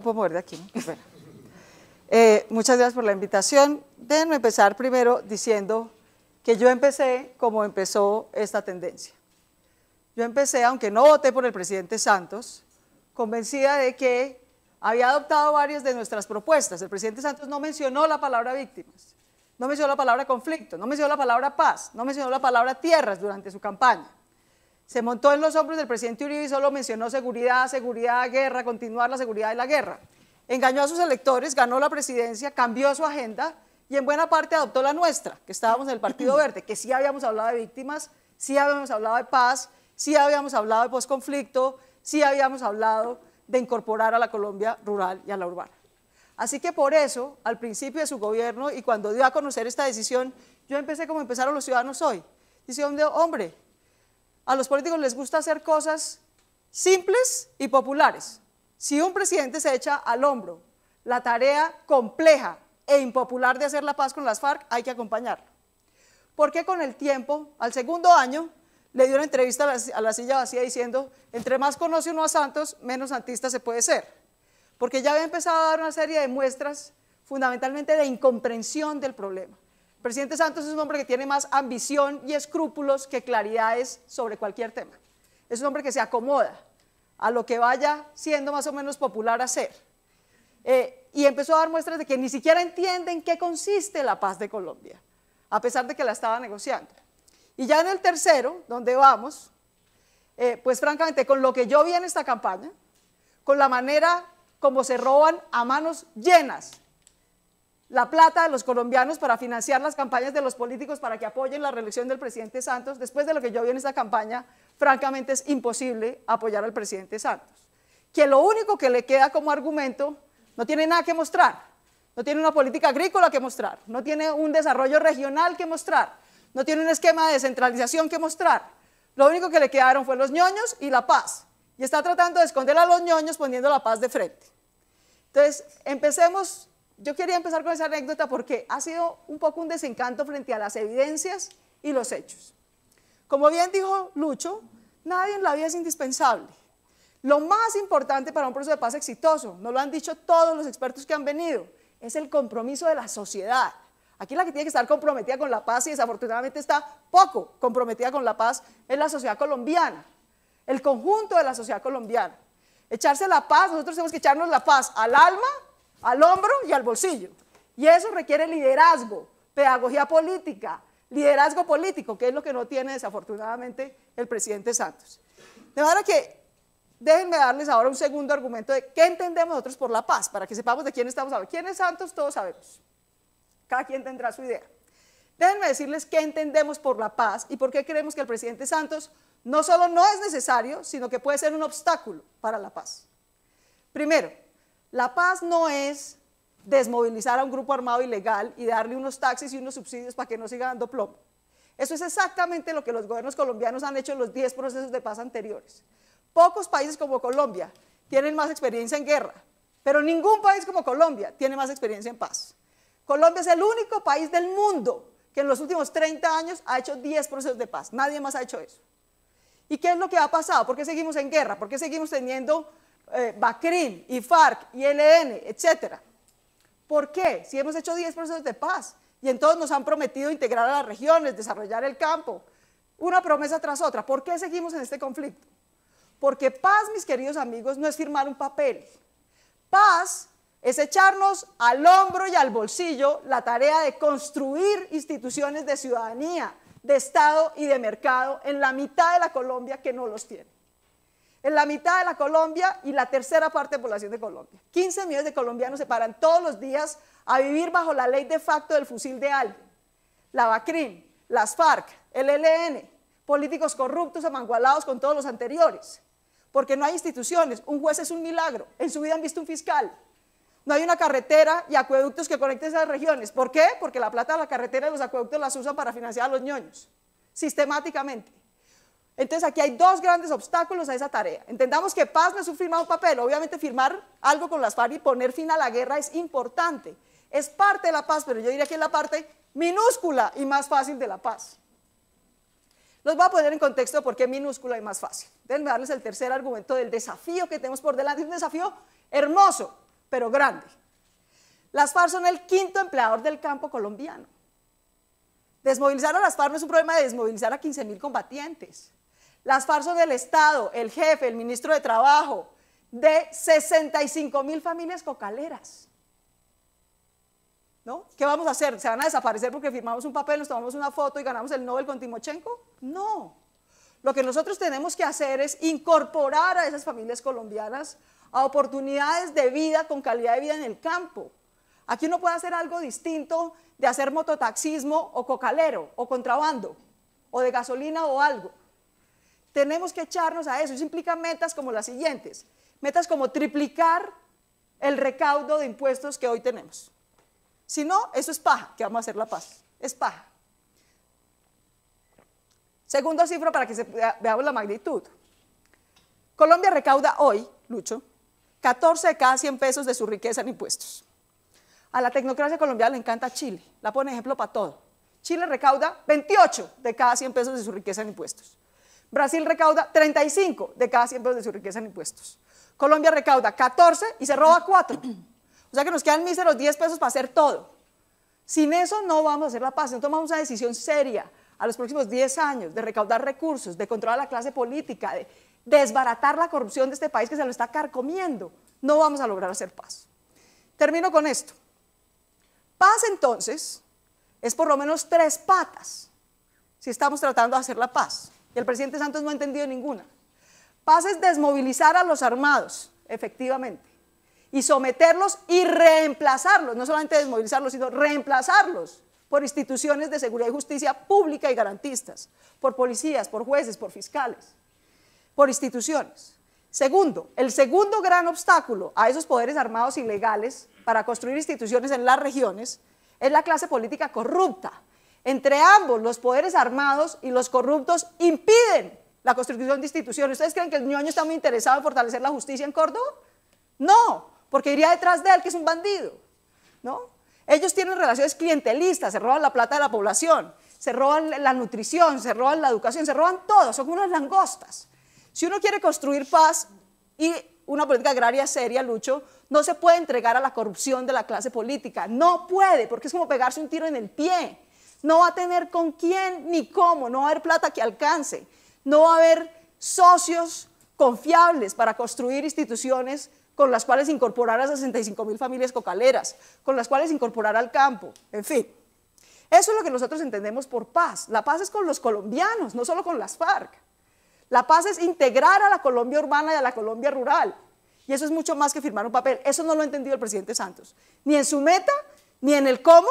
puedo mover de aquí, ¿no? Bueno. Muchas gracias por la invitación. Déjenme empezar primero diciendo que yo empecé como empezó esta tendencia. Yo empecé, aunque no voté por el presidente Santos, convencida de que había adoptado varias de nuestras propuestas. El presidente Santos no mencionó la palabra víctimas, no mencionó la palabra conflicto, no mencionó la palabra paz, no mencionó la palabra tierras durante su campaña. Se montó en los hombros del presidente Uribe y solo mencionó seguridad, seguridad, guerra, continuar la seguridad de la guerra. Engañó a sus electores, ganó la presidencia, cambió su agenda y en buena parte adoptó la nuestra, que estábamos en el Partido Verde, que sí habíamos hablado de víctimas, sí habíamos hablado de paz, sí habíamos hablado de posconflicto, sí habíamos hablado de incorporar a la Colombia rural y a la urbana. Así que por eso, al principio de su gobierno y cuando dio a conocer esta decisión, yo empecé como empezaron los ciudadanos hoy, diciendo, hombre, a los políticos les gusta hacer cosas simples y populares. Si un presidente se echa al hombro la tarea compleja e impopular de hacer la paz con las FARC, hay que acompañarlo. Porque con el tiempo, al segundo año, le dio una entrevista a la Silla Vacía diciendo, entre más conoce uno a Santos, menos santista se puede ser. Porque ya había empezado a dar una serie de muestras, fundamentalmente de incomprensión del problema. El presidente Santos es un hombre que tiene más ambición y escrúpulos que claridades sobre cualquier tema. Es un hombre que se acomoda a lo que vaya siendo más o menos popular hacer. Y empezó a dar muestras de que ni siquiera entiende en qué consiste la paz de Colombia, a pesar de que la estaba negociando. Y ya en el tercero, donde vamos, pues francamente, con lo que yo vi en esta campaña, con la manera como se roban a manos llenas la plata de los colombianos para financiar las campañas de los políticos para que apoyen la reelección del presidente Santos, después de lo que yo vi en esta campaña, francamente es imposible apoyar al presidente Santos, que lo único que le queda como argumento no tiene nada que mostrar, no tiene una política agrícola que mostrar, no tiene un desarrollo regional que mostrar, no tiene un esquema de descentralización que mostrar, lo único que le quedaron fue los ñoños y la paz, y está tratando de esconder a los ñoños poniendo la paz de frente. Entonces, empecemos. Yo quería empezar con esa anécdota porque ha sido un poco un desencanto frente a las evidencias y los hechos. Como bien dijo Lucho, nadie en la vida es indispensable. Lo más importante para un proceso de paz exitoso, nos lo han dicho todos los expertos que han venido, es el compromiso de la sociedad. Aquí la que tiene que estar comprometida con la paz y desafortunadamente está poco comprometida con la paz es la sociedad colombiana, el conjunto de la sociedad colombiana. Echarse la paz, nosotros tenemos que echarnos la paz al alma, al hombro y al bolsillo. Y eso requiere liderazgo, pedagogía política, liderazgo político, que es lo que no tiene desafortunadamente el presidente Santos. De manera que déjenme darles ahora un segundo argumento de qué entendemos nosotros por la paz, para que sepamos de quién estamos hablando. ¿Quién es Santos? Todos sabemos. Cada quien tendrá su idea. Déjenme decirles qué entendemos por la paz y por qué creemos que el presidente Santos no solo no es necesario, sino que puede ser un obstáculo para la paz. Primero, la paz no es desmovilizar a un grupo armado ilegal y darle unos taxis y unos subsidios para que no siga dando plomo. Eso es exactamente lo que los gobiernos colombianos han hecho en los 10 procesos de paz anteriores. Pocos países como Colombia tienen más experiencia en guerra, pero ningún país como Colombia tiene más experiencia en paz. Colombia es el único país del mundo que en los últimos 30 años ha hecho 10 procesos de paz. Nadie más ha hecho eso. ¿Y qué es lo que ha pasado? ¿Por qué seguimos en guerra? ¿Por qué seguimos teniendo BACRIM y FARC y ELN, etcétera? ¿Por qué? Si hemos hecho 10 procesos de paz y en todos nos han prometido integrar a las regiones, desarrollar el campo, una promesa tras otra. ¿Por qué seguimos en este conflicto? Porque paz, mis queridos amigos, no es firmar un papel. Paz es echarnos al hombro y al bolsillo la tarea de construir instituciones de ciudadanía, de Estado y de mercado en la mitad de la Colombia que no los tiene. En la mitad de la Colombia y la tercera parte de población de Colombia. 15 millones de colombianos se paran todos los días a vivir bajo la ley de facto del fusil de alguien. La BACRIM, las FARC, el ELN, políticos corruptos amangualados con todos los anteriores. Porque no hay instituciones, un juez es un milagro, en su vida han visto un fiscal. No hay una carretera y acueductos que conecten esas regiones. ¿Por qué? Porque la plata de la carretera y los acueductos las usan para financiar a los ñoños, sistemáticamente. Entonces aquí hay dos grandes obstáculos a esa tarea. Entendamos que paz no es un firmar un papel, obviamente firmar algo con las FARC y poner fin a la guerra es importante, es parte de la paz, pero yo diría que es la parte minúscula y más fácil de la paz. Los voy a poner en contexto de por qué minúscula y más fácil. Déjenme darles el tercer argumento del desafío que tenemos por delante, es un desafío hermoso, pero grande. Las FARC son el quinto empleador del campo colombiano. Desmovilizar a las FARC no es un problema de desmovilizar a 15.000 combatientes. Las FARC son el Estado, el jefe, el ministro de Trabajo, de 65.000 familias cocaleras. ¿No? ¿Qué vamos a hacer? ¿Se van a desaparecer porque firmamos un papel, nos tomamos una foto y ganamos el Nobel con Timochenko? No. Lo que nosotros tenemos que hacer es incorporar a esas familias colombianas a oportunidades de vida con calidad de vida en el campo. Aquí uno puede hacer algo distinto de hacer mototaxismo o cocalero o contrabando o de gasolina o algo. Tenemos que echarnos a eso. Eso implica metas como las siguientes. Metas como triplicar el recaudo de impuestos que hoy tenemos. Si no, eso es paja, que vamos a hacer la paz. Es paja. Segunda cifra para que veamos la magnitud. Colombia recauda hoy, Lucho, 14 de cada 100 pesos de su riqueza en impuestos. A la tecnocracia colombiana le encanta Chile, la pone ejemplo para todo. Chile recauda 28 de cada 100 pesos de su riqueza en impuestos. Brasil recauda 35 de cada 100 pesos de su riqueza en impuestos. Colombia recauda 14 y se roba 4. O sea que nos quedan míseros 10 pesos para hacer todo. Sin eso no vamos a hacer la paz. No tomamos una decisión seria a los próximos 10 años de recaudar recursos, de controlar a la clase política, de desbaratar la corrupción de este país que se lo está carcomiendo. No vamos a lograr hacer paz. Termino con esto. Paz, entonces, es por lo menos 3 patas si estamos tratando de hacer la paz. Y el presidente Santos no ha entendido ninguna. Paz es desmovilizar a los armados, efectivamente, y someterlos y reemplazarlos, no solamente desmovilizarlos, sino reemplazarlos por instituciones de seguridad y justicia pública y garantistas, por policías, por jueces, por fiscales, por instituciones. Segundo, el segundo gran obstáculo a esos poderes armados ilegales para construir instituciones en las regiones es la clase política corrupta. Entre ambos, los poderes armados y los corruptos impiden la construcción de instituciones. ¿Ustedes creen que el ñoño está muy interesado en fortalecer la justicia en Córdoba? No, porque iría detrás de él, que es un bandido, ¿no? Ellos tienen relaciones clientelistas, se roban la plata de la población, se roban la nutrición, se roban la educación, se roban todo, son unas langostas. Si uno quiere construir paz y una política agraria seria, Lucho, no se puede entregar a la corrupción de la clase política, no puede, porque es como pegarse un tiro en el pie. No va a tener con quién ni cómo, no va a haber plata que alcance, no va a haber socios confiables para construir instituciones con las cuales incorporar a 65.000 familias cocaleras, con las cuales incorporar al campo, en fin. Eso es lo que nosotros entendemos por paz. La paz es con los colombianos, no solo con las FARC. La paz es integrar a la Colombia urbana y a la Colombia rural. Y eso es mucho más que firmar un papel. Eso no lo ha entendido el presidente Santos. Ni en su meta, ni en el cómo,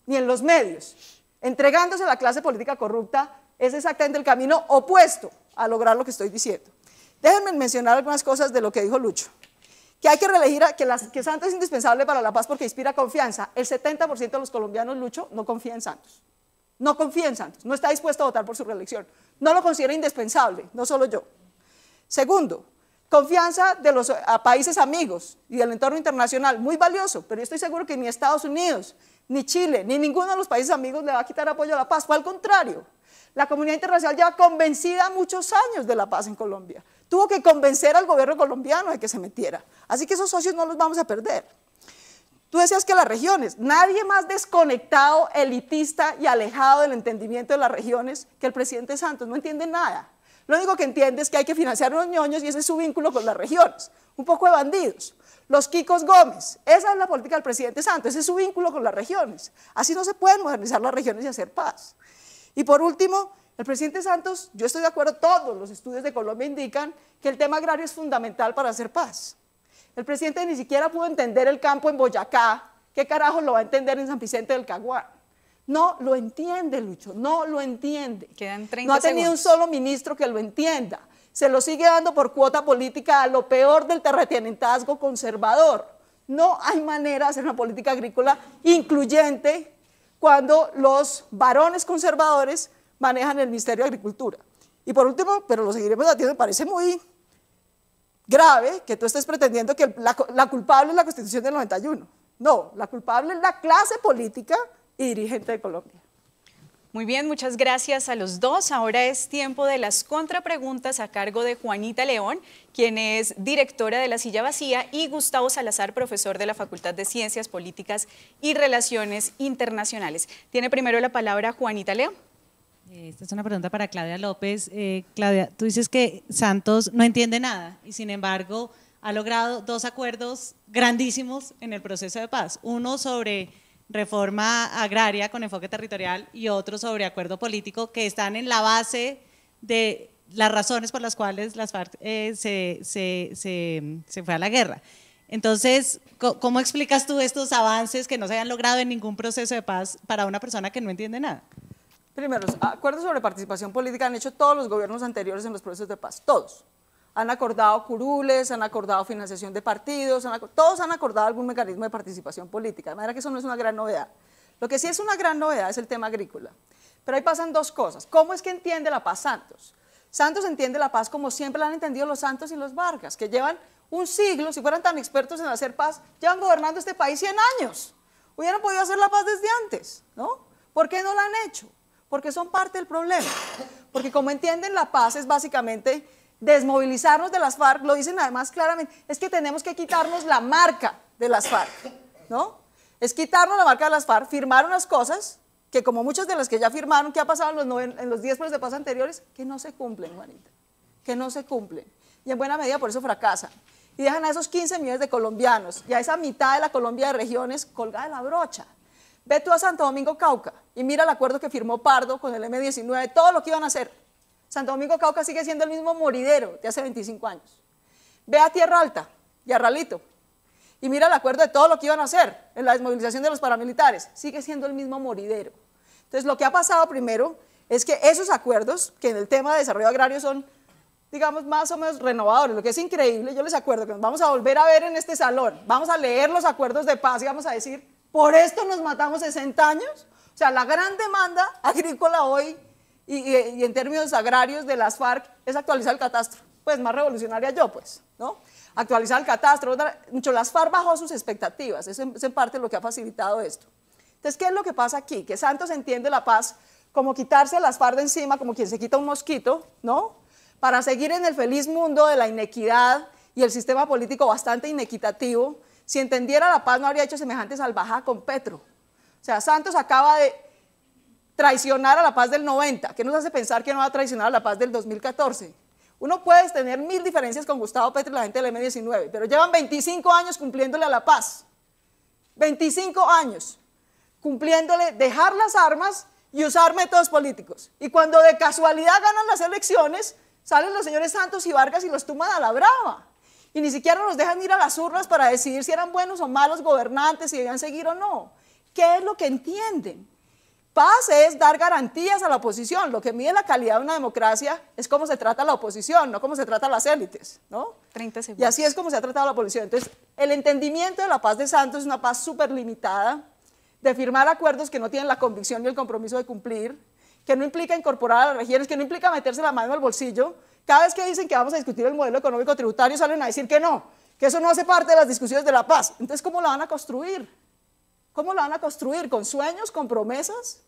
ni en los medios. Entregándose a la clase política corrupta es exactamente el camino opuesto a lograr lo que estoy diciendo. Déjenme mencionar algunas cosas de lo que dijo Lucho. Que hay que reelegir, que Santos es indispensable para la paz porque inspira confianza. El 70% de los colombianos, Lucho, no confía en Santos. No confía en Santos, no está dispuesto a votar por su reelección. No lo considera indispensable, no solo yo. Segundo, confianza de los países amigos y del entorno internacional, muy valioso, pero yo estoy seguro que ni Estados Unidos, ni Chile, ni ninguno de los países amigos le va a quitar apoyo a la paz. Fue al contrario. La comunidad internacional lleva convencida muchos años de la paz en Colombia. Tuvo que convencer al gobierno colombiano de que se metiera. Así que esos socios no los vamos a perder. Tú decías que las regiones, nadie más desconectado, elitista y alejado del entendimiento de las regiones que el presidente Santos, no entiende nada. Lo único que entiende es que hay que financiar a los ñoños y ese es su vínculo con las regiones. Un poco de bandidos. Los Kikos Gómez, esa es la política del presidente Santos, ese es su vínculo con las regiones. Así no se pueden modernizar las regiones y hacer paz. Y por último, el presidente Santos, yo estoy de acuerdo, todos los estudios de Colombia indican que el tema agrario es fundamental para hacer paz. El presidente ni siquiera pudo entender el campo en Boyacá, ¿qué carajo lo va a entender en San Vicente del Caguán? No lo entiende, Lucho, no lo entiende. Quedan 30 no ha tenido segundos. un solo ministro que lo entienda. Se lo sigue dando por cuota política a lo peor del terratenientazgo conservador. No hay manera de hacer una política agrícola incluyente cuando los varones conservadores manejan el Ministerio de Agricultura. Y por último, pero lo seguiremos debatiendo, me parece muy grave que tú estés pretendiendo que la culpable es la Constitución del 91. No, la culpable es la clase política y dirigente de Colombia. Muy bien, muchas gracias a los dos. Ahora es tiempo de las contrapreguntas a cargo de Juanita León, quien es directora de La Silla Vacía, y Gustavo Salazar, profesor de la Facultad de Ciencias Políticas y Relaciones Internacionales. Tiene primero la palabra Juanita León. Esta es una pregunta para Claudia López. Claudia, tú dices que Santos no entiende nada y sin embargo ha logrado dos acuerdos grandísimos en el proceso de paz. Uno sobre reforma agraria con enfoque territorial y otro sobre acuerdo político, que están en la base de las razones por las cuales las FARC se fue a la guerra. Entonces, ¿cómo explicas tú estos avances que no se hayan logrado en ningún proceso de paz para una persona que no entiende nada? Primero, los acuerdos sobre participación política han hecho todos los gobiernos anteriores en los procesos de paz, todos. Han acordado curules, han acordado financiación de partidos, todos han acordado algún mecanismo de participación política, de manera que eso no es una gran novedad. Lo que sí es una gran novedad es el tema agrícola. Pero ahí pasan dos cosas. ¿Cómo es que entiende la paz Santos? Santos entiende la paz como siempre la han entendido los Santos y los Vargas, que llevan un siglo, si fueran tan expertos en hacer paz, llevan gobernando este país 100 años. Hubieran podido hacer la paz desde antes, ¿no? ¿Por qué no la han hecho? Porque son parte del problema. Porque como entienden la paz es básicamente desmovilizarnos de las FARC, lo dicen además claramente, es que tenemos que quitarnos la marca de las FARC, ¿no? Es quitarnos la marca de las FARC, firmar unas cosas que como muchas de las que ya firmaron, que ha pasado en los 10 procesos de paz anteriores, que no se cumplen, Juanita, que no se cumplen. Y en buena medida por eso fracasan. Y dejan a esos 15 millones de colombianos y a esa mitad de la Colombia de regiones colgada de la brocha. Ve tú a Santo Domingo, Cauca, y mira el acuerdo que firmó Pardo con el M-19, todo lo que iban a hacer. Santo Domingo, Cauca sigue siendo el mismo moridero de hace 25 años. Ve a Tierra Alta y a Ralito, y mira el acuerdo de todo lo que iban a hacer en la desmovilización de los paramilitares, sigue siendo el mismo moridero. Entonces, lo que ha pasado primero es que esos acuerdos, que en el tema de desarrollo agrario son, digamos, más o menos renovadores, lo que es increíble, yo les acuerdo que nos vamos a volver a ver en este salón, vamos a leer los acuerdos de paz y vamos a decir, ¿por esto nos matamos 60 años? O sea, la gran demanda agrícola hoy y en términos agrarios de las FARC es actualizar el catastro. Pues más revolucionaria yo, pues, ¿no? Actualizar el catastro, mucho las FARC bajó sus expectativas, eso es en parte lo que ha facilitado esto. Entonces, ¿qué es lo que pasa aquí? Que Santos entiende la paz como quitarse las FARC de encima, como quien se quita un mosquito, ¿no? Para seguir en el feliz mundo de la inequidad y el sistema político bastante inequitativo. Si entendiera la paz no habría hecho semejante salvajada con Petro. O sea, Santos acaba de traicionar a la paz del 90, que nos hace pensar que no va a traicionar a la paz del 2014. Uno puede tener 1000 diferencias con Gustavo Petro y la gente del M-19, pero llevan 25 años cumpliéndole a la paz. 25 años cumpliéndole dejar las armas y usar métodos políticos. Y cuando de casualidad ganan las elecciones, salen los señores Santos y Vargas y los tumban a la brava. Y ni siquiera nos dejan ir a las urnas para decidir si eran buenos o malos gobernantes, si debían seguir o no. ¿Qué es lo que entienden? Paz es dar garantías a la oposición. Lo que mide la calidad de una democracia es cómo se trata a la oposición, no cómo se trata a las élites, ¿no? 30 segundos. Y así es como se ha tratado a la oposición. Entonces, el entendimiento de la paz de Santos es una paz súper limitada, de firmar acuerdos que no tienen la convicción ni el compromiso de cumplir, que no implica incorporar a las regiones, que no implica meterse la mano al bolsillo. Cada vez que dicen que vamos a discutir el modelo económico tributario, salen a decir que no, que eso no hace parte de las discusiones de la paz. Entonces, ¿cómo la van a construir? ¿Cómo la van a construir? ¿Con sueños, con promesas?